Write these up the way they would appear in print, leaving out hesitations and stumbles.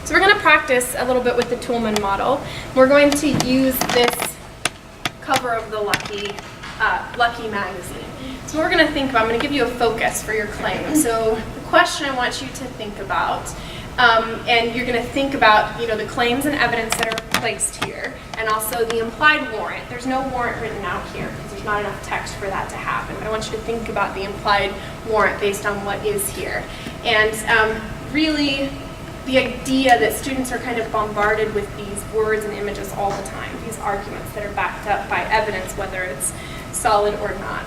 So we're going to practice a little bit with the Toulmin model. We're going to use this cover of the Lucky magazine. So we're going to think about, I'm going to give you a focus for your claim. So the question I want you to think about, and you're going to think about, the claims and evidence that are placed here, and also the implied warrant. There's no warrant written out here because there's not enough text for that to happen. But I want you to think about the implied warrant based on what is here. And really, the idea that students are kind of bombarded with these words and images all the time, these arguments that are backed up by evidence, whether it's solid or not.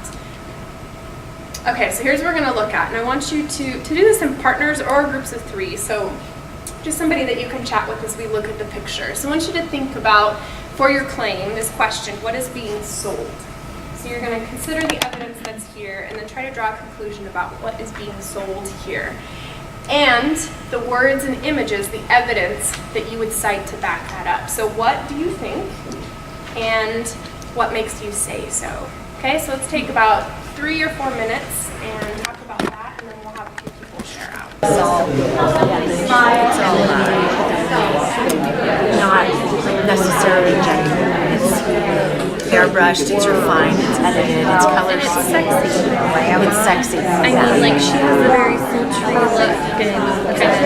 Okay, so here's what we're going to look at, and I want you to do this in partners or groups of 3, so just somebody that you can chat with as we look at the picture. So I want you to think about, for your claim, this question, what is being sold? So you're going to consider the evidence that's here, and then try to draw a conclusion about what is being sold here. And the words and images, the evidence that you would cite to back that up. So what do you think, and what makes you say so? Okay, so let's take about 3 or 4 minutes and talk about that, and then we'll have a few people share out. It's all not necessarily genuine. It's airbrushed, it's refined, it's edited, it's colored. And it's sexy. It's sexy. I mean, like, she has a very sultry look and kind of,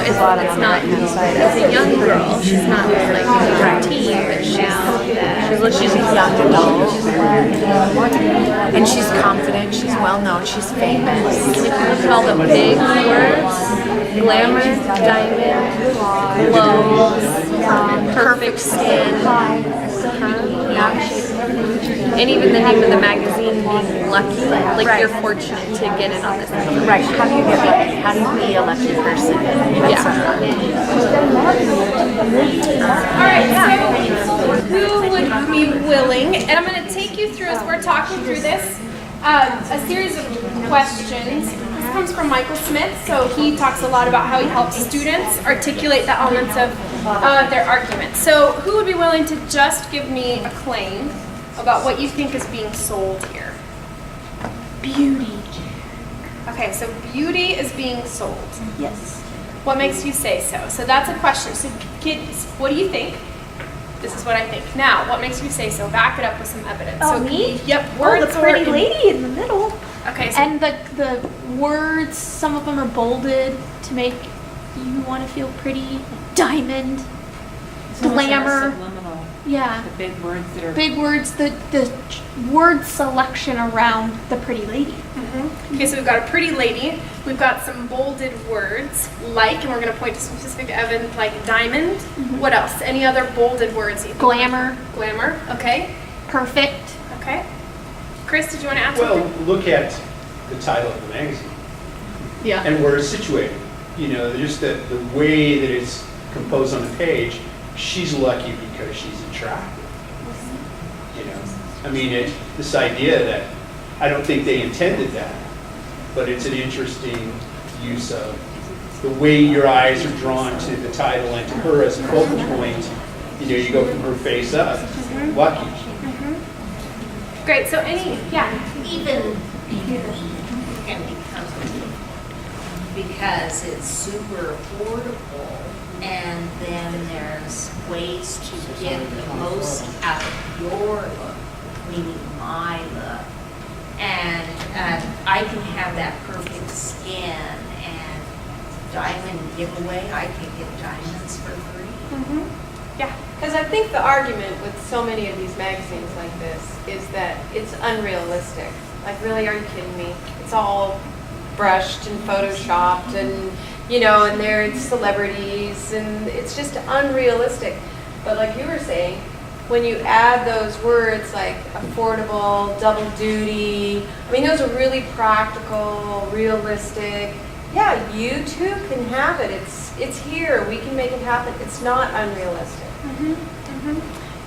it's not, as a young girl, she's not like a teen, but she's a young adult. And she's confident, she's well known, she's famous. And if you look at all the big words, glamour, diamond, glow, perfect skin, and even the name of the magazine being Lucky, like right. You're fortunate to get in on this. Right, how do you get lucky? How do you be a lucky person? Alright, so who would be willing, and I'm going to take you through, as we're talking through this, a series of questions. This comes from Michael Smith, so he talks a lot about how he helps students articulate the elements of their argument. So who would be willing to just give me a claim about what you think is being sold here? Beauty. Okay, so beauty is being sold. Yes. What makes you say so? So that's a question. So kids, what do you think? This is what I think. Now, what makes you say so? Back it up with some evidence. Oh, so me? Yep. Well, the Words or pretty lady in the middle. Okay. So And the words, some of them are bolded to make you want to feel pretty. Diamond, glamour. Subliminal. Yeah. The big words that are Big words, the word selection around the pretty lady. Okay, so we've got a pretty lady. We've got some bolded words, like, and we're going to point to some specific evidence, like diamond. What else? Any other bolded words? You think? Glamour, Glamour. Okay. perfect. Okay. Chris, did you want to add Well, something? look at the title of the magazine Yeah. and where it's situated. Just the way that it's composed on the page, she's lucky because she's attractive. I mean, this idea that I don't think they intended that, but it's an interesting use of the way your eyes are drawn to the title and to her as a focal point. You go from her face up, lucky. Great. So Even beauty can become because it's super affordable, and then there's ways to get the most out of your look, meaning my look. And I can have that perfect skin and diamond giveaway. I can get diamonds for free. yeah. Because I think the argument with so many of these magazines like this is that it's unrealistic. Like, really, are you kidding me? It's all brushed and photoshopped and, and they're celebrities and it's just unrealistic. But like you were saying, when you add those words like affordable, double duty, I mean, those are really practical, realistic. Yeah, you too can have it. It's here. We can make it happen. It's not unrealistic.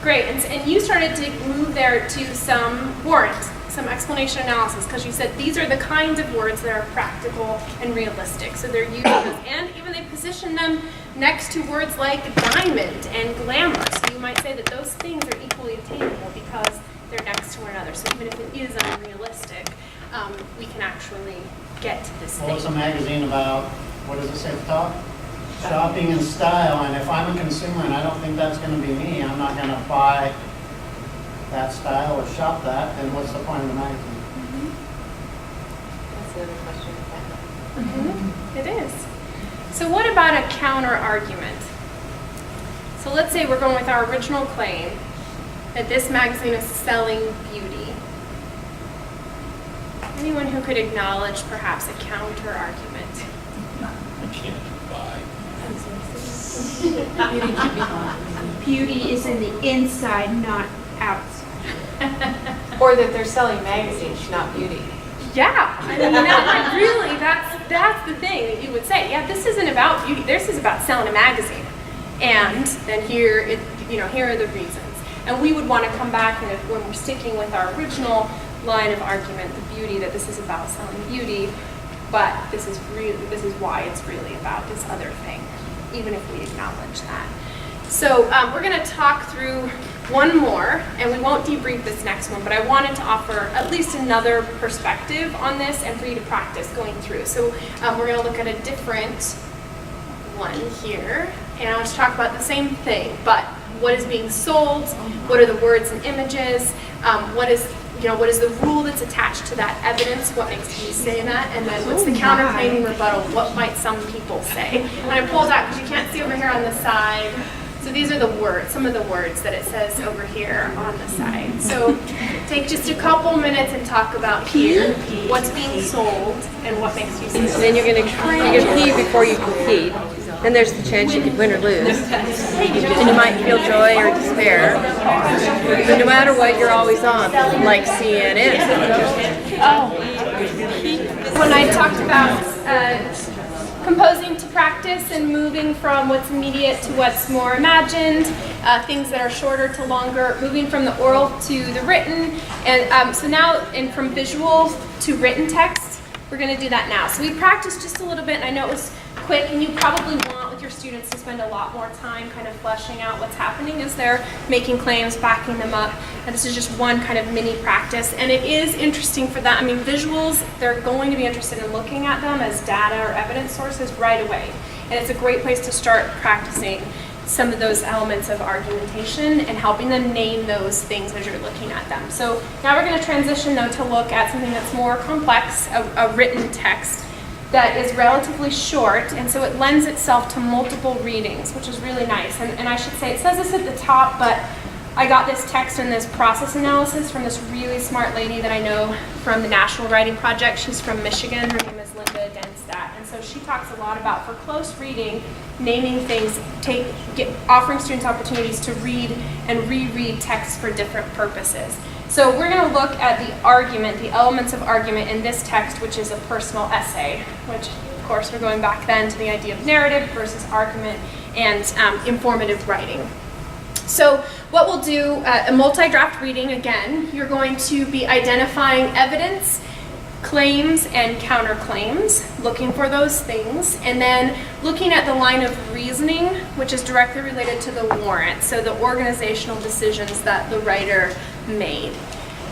Great. And you started to move there to some warrant, some explanation analysis, because you said these are the kinds of words that are practical and realistic. So they're using those, and even they position them next to words like diamond and glamour. So you might say that those things are equally attainable because they're next to one another. So even if it is unrealistic, we can actually get to this Well, thing. it's a magazine about, what does it say at the top? shopping in style, and if I'm a consumer and I don't think that's gonna be me, I'm not gonna buy that style or shop that, then what's the point of the magazine? That's the other question. It is. So what about a counter argument? So let's say we're going with our original claim that this magazine is selling beauty. Anyone who could acknowledge perhaps a counter argument? Beauty is in the inside, not outside. Or that they're selling magazines, not beauty. Yeah, I mean, like, really, that's the thing that you would say. Yeah, this isn't about beauty. This is about selling a magazine. And then here are the reasons. And we would want to come back, and when we're sticking with our original line of argument, the beauty, that this is about selling beauty, but this is why it's really about this other thing, even if we acknowledge that. So we're going to talk through one more, and we won't debrief this next one, but I wanted to offer at least another perspective on this and for you to practice going through. So we're going to look at a different one here, and I'll just talk about the same thing, but what is being sold, what are the words and images, what is the rule that's attached to that evidence, what makes you say that, and then what's the counterclaim and rebuttal, what might some people say. And I pulled out, because you can't see over here on the side, so these are the words, some of the words that it says over here on the side. So take just a couple minutes and talk about here, what's being sold, and what makes you say And that. then you're gonna pee before you compete. Then there's the chance you could win or lose. And you might feel joy or despair. But no matter what, you're always on, like CNN. When I talked about composing to practice and moving from what's immediate to what's more imagined, things that are shorter to longer, moving from the oral to the written, and so now, and from visual to written text, we're going to do that now. So we practiced just a little bit, and I know it was quick, and you probably want with your students to spend a lot more time kind of fleshing out what's happening as they're making claims, backing them up, and this is just one kind of mini practice, and it is interesting for that. I mean, visuals, they're going to be interested in looking at them as data or evidence sources right away, and it's a great place to start practicing some of those elements of argumentation and helping them name those things as you're looking at them. So now we're going to transition though to look at something that's more complex, a written text that is relatively short, and so it lends itself to multiple readings, which is really nice. And I should say, it says this at the top, but I got this text and this process analysis from this really smart lady that I know from the National Writing Project. She's from Michigan. Her name is Linda Denstadt. And so she talks a lot about, for close reading, naming things, offering students opportunities to read and reread texts for different purposes. So we're going to look at the argument, the elements of argument in this text, which is a personal essay, which, of course, we're going back then to the idea of narrative versus argument and informative writing. So what we'll do, a multi-draft reading, again, you're going to be identifying evidence, claims, and counterclaims, looking for those things, and then looking at the line of reasoning, which is directly related to the warrant, so the organizational decisions that the writer made.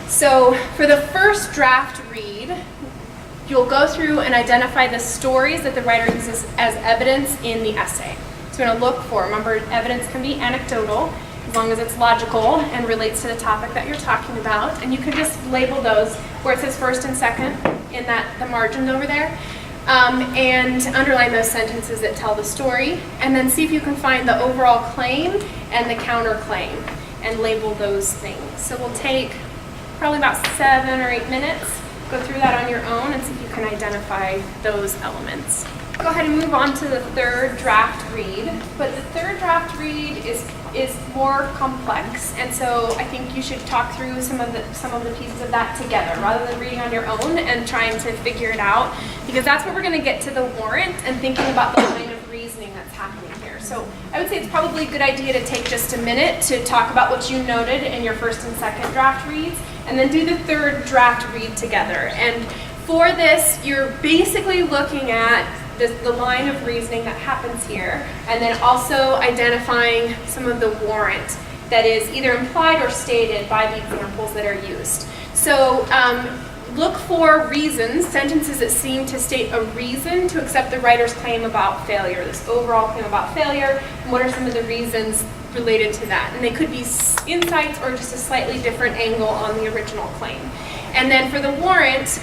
So for the first draft read, you'll go through and identify the stories that the writer uses as evidence in the essay. So we're going to look for, remember, evidence can be anecdotal, as long as it's logical and relates to the topic that you're talking about. And you can just label those where it says first and second in the margins over there. And underline those sentences that tell the story. And then see if you can find the overall claim and the counterclaim and label those things. So we'll take probably about 7 or 8 minutes. Go through that on your own and see if you can identify those elements. Go ahead and move on to the third draft read. But the third draft read is more complex, and so I think you should talk through some of the pieces of that together rather than reading on your own and trying to figure it out, because that's where we're going to get to the warrant and thinking about the line of reasoning that's happening here. So I would say it's probably a good idea to take just a minute to talk about what you noted in your first and second draft reads, and then do the third draft read together. And for this, you're basically looking at the line of reasoning that happens here, and then also identifying some of the warrant that is either implied or stated by the examples that are used. So look for reasons, sentences that seem to state a reason to accept the writer's claim about failure, this overall claim about failure, and what are some of the reasons related to that. And they could be insights or just a slightly different angle on the original claim. And then for the warrant,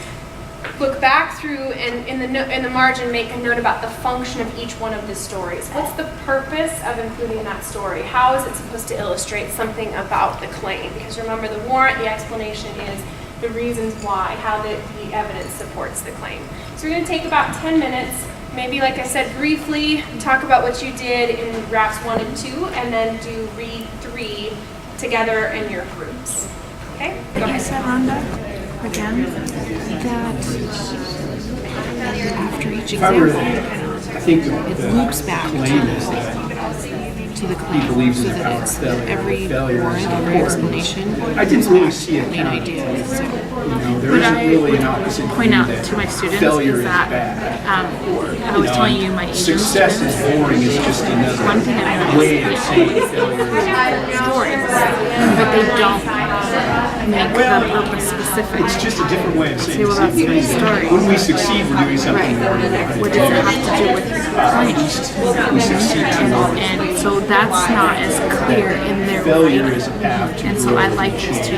look back through and in the margin make a note about the function of each one of the stories. What's the purpose of including that story? How is it supposed to illustrate something about the claim? Because remember, the warrant, the explanation is the reasons why, how the evidence supports the claim. So we're going to take about 10 minutes, maybe like I said, briefly talk about what you did in drafts 1 and 2, and then do read 3 together in your groups. Okay? Go ahead. You said, Rhonda, again, that after each example, I think it loops back claim is that to the he claim, believes so in the that it's failure. every Failure warrant, is every important. explanation. I didn't really see a main idea. So there what isn't I really an opposite point view out that to my students failure is is that bad. I was telling you my Asian Success is students, boring is just another one thing I noticed way of saying failure is stories, but they don't make the purpose specific. It's just a different way of saying Say, well, the same that's thing. the story. When we succeed, we're doing something Right. more than What does it have to do with your claim? we succeed. And so that's not as clear in their Failure writing. is a path to And so I growth. like this to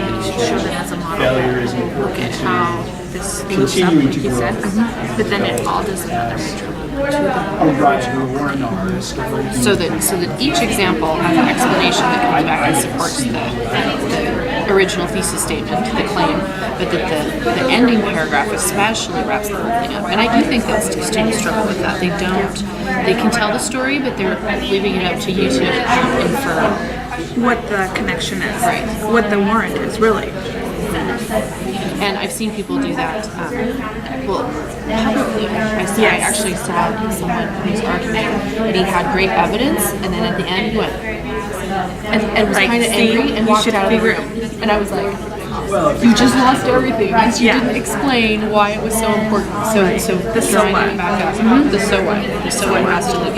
show them as a model. Failure is Look important at to how this loops up, continuing like to you grow. said, but then it all does another major loop to the A writer or an artist or so that each example has an explanation that comes back and supports the original thesis statement, the claim, but that the ending paragraph especially wraps the whole thing up. And I do think that students struggle with that. They can tell the story, but they're leaving it up to you to infer what the connection is, right? What the warrant is, really. And I've seen people do that. Publicly, I actually saw someone who was arguing, and he had great evidence, and then at the end he went and was kind of angry and walked out of the room. And I was like, you just lost everything because you didn't explain why it was so important. So the so what back up. The so what has to live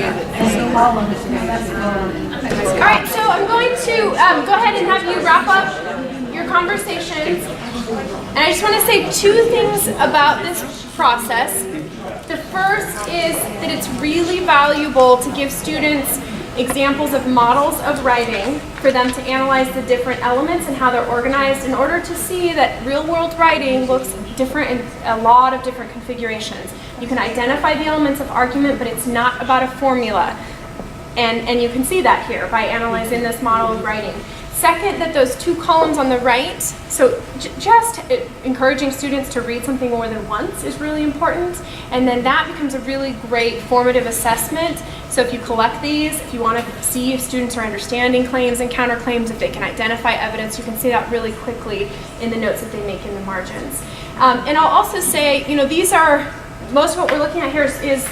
All right, so I'm going to go ahead and have you wrap up your conversations. And I just want to say 2 things about this process. The first is that it's really valuable to give students examples of models of writing for them to analyze the different elements and how they're organized in order to see that real-world writing looks different in a lot of different configurations. You can identify the elements of argument, but it's not about a formula. And you can see that here by analyzing this model of writing. Second, that those 2 columns on the right, so just encouraging students to read something more than once is really important, and then that becomes a really great formative assessment. So if you collect these, if you want to see if students are understanding claims and counterclaims, if they can identify evidence, you can see that really quickly in the notes that they make in the margins. And I'll also say, these are, most of what we're looking at here is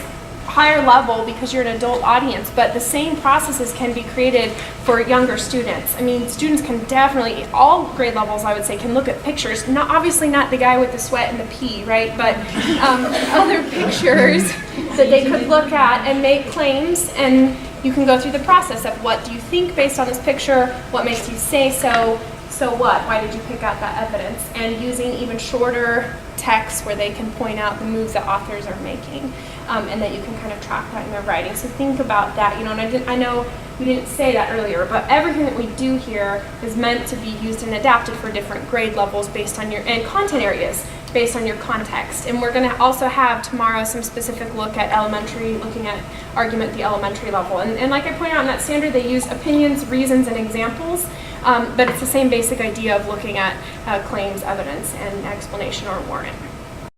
higher level because you're an adult audience, but the same processes can be created for younger students. I mean, students can definitely, all grade levels I would say, can look at pictures, obviously not the guy with the sweat and the pee, right, but other pictures that they could look at and make claims, and you can go through the process of what do you think based on this picture, what makes you say so what, why did you pick out that evidence, and using even shorter text where they can point out the moves that authors are making, and that you can kind of track that in their writing. So think about that, and I know we didn't say that earlier, but everything that we do here is meant to be used and adapted for different grade levels based on and content areas based on your context. And we're going to also have tomorrow some specific look at elementary, looking at argument at the elementary level. And like I pointed out in that standard, they use opinions, reasons, and examples. But it's the same basic idea of looking at claims, evidence, and explanation or warrant.